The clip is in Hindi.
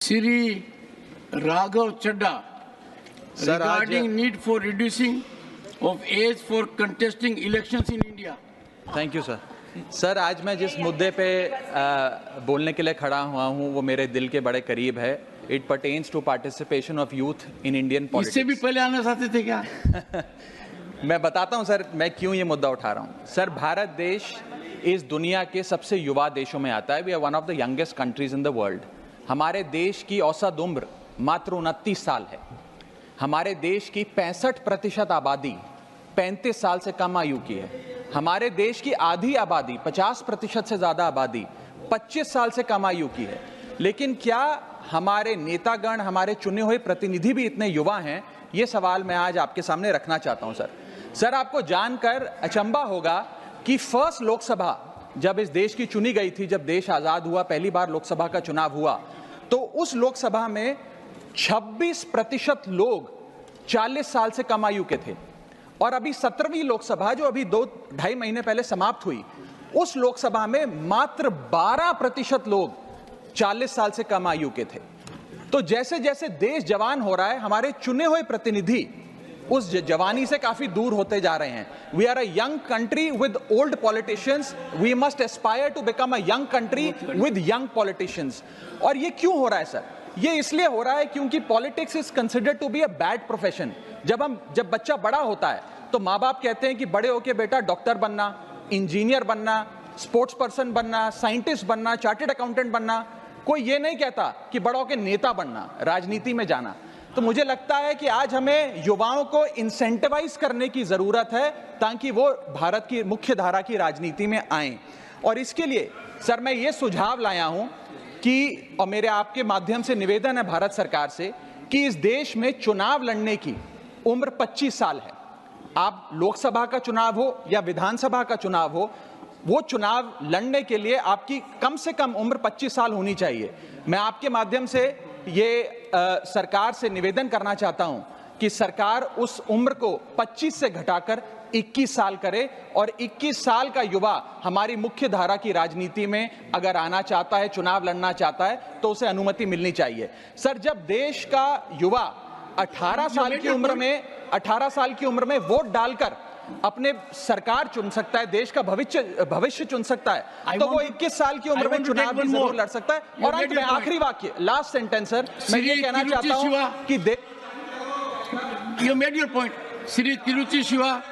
Sri Raghav Chadda regarding need for reducing of age for contesting elections in India. Thank you sir. Sir, आज मैं जिस मुद्दे पे बोलने के लिए खड़ा हुआ हूँ वो मेरे दिल के बड़े करीब है। It pertains to participation of youth in Indian politics. इससे भी पहले आना चाहते थे क्या? मैं बताता हूँ सर, मैं क्यों ये मुद्दा उठा रहा हूँ। सर, भारत देश इस दुनिया के सबसे युवा देशों में आता है। We are one of the youngest countries in the world. हमारे देश की औसत उम्र मात्र 29 साल है। हमारे देश की 65% आबादी 35 साल से कम आयु की है। हमारे देश की आधी आबादी 50% से ज़्यादा आबादी 25 साल से कम आयु की है। लेकिन क्या हमारे नेतागण, हमारे चुने हुए प्रतिनिधि भी इतने युवा हैं? ये सवाल मैं आज आपके सामने रखना चाहता हूं। सर, आपको जानकर अचंभा होगा कि फर्स्ट लोकसभा जब इस देश की चुनी गई थी, जब देश आज़ाद हुआ, पहली बार लोकसभा का चुनाव हुआ, तो उस लोकसभा में 26% लोग 40 साल से कम आयु के थे। और अभी 17वीं लोकसभा जो अभी 2-2.5 महीने पहले समाप्त हुई, उस लोकसभा में मात्र 12% लोग 40 साल से कम आयु के थे। तो जैसे जैसे देश जवान हो रहा है, हमारे चुने हुए प्रतिनिधि उस जवानी से काफी दूर होते जा रहे हैं। We are a young country with old politicians. We must aspire to become a young country with young politicians. और ये क्यों हो रहा है सर? ये इसलिए हो रहा है क्योंकि politics is considered to be a bad profession. जब बच्चा बड़ा होता है तो माँ बाप कहते हैं कि बड़े होके बेटा डॉक्टर बनना, इंजीनियर बनना, स्पोर्ट्स पर्सन बनना, साइंटिस्ट बनना, चार्टर्ड अकाउंटेंट बनना। कोई ये नहीं कहता कि बड़ा होके नेता बनना, राजनीति में जाना। तो मुझे लगता है कि आज हमें युवाओं को इंसेंटिवाइज करने की जरूरत है ताकि वो भारत की मुख्य धारा की राजनीति में आएं। और इसके लिए सर मैं ये सुझाव लाया हूं कि, और मेरे आपके माध्यम से निवेदन है भारत सरकार से, कि इस देश में चुनाव लड़ने की उम्र 25 साल है। आप लोकसभा का चुनाव हो या विधानसभा का चुनाव हो, वो चुनाव लड़ने के लिए आपकी कम से कम उम्र 25 साल होनी चाहिए। मैं आपके माध्यम से ये सरकार से निवेदन करना चाहता हूं कि सरकार उस उम्र को 25 से घटाकर 21 साल करे और 21 साल का युवा हमारी मुख्य धारा की राजनीति में अगर आना चाहता है, चुनाव लड़ना चाहता है, तो उसे अनुमति मिलनी चाहिए। सर, जब देश का युवा 18 साल की उम्र में वोट डालकर अपने सरकार चुन सकता है, देश का भविष्य चुन सकता है, तो वो 21 साल की उम्र में चुनाव भी जरूर लड़ सकता है। और अंत में आखिरी वाक्य, लास्ट सेंटेंस सर, मैं ये कहना चाहता हूं कि You made your point. Sri Tiruchi Shiva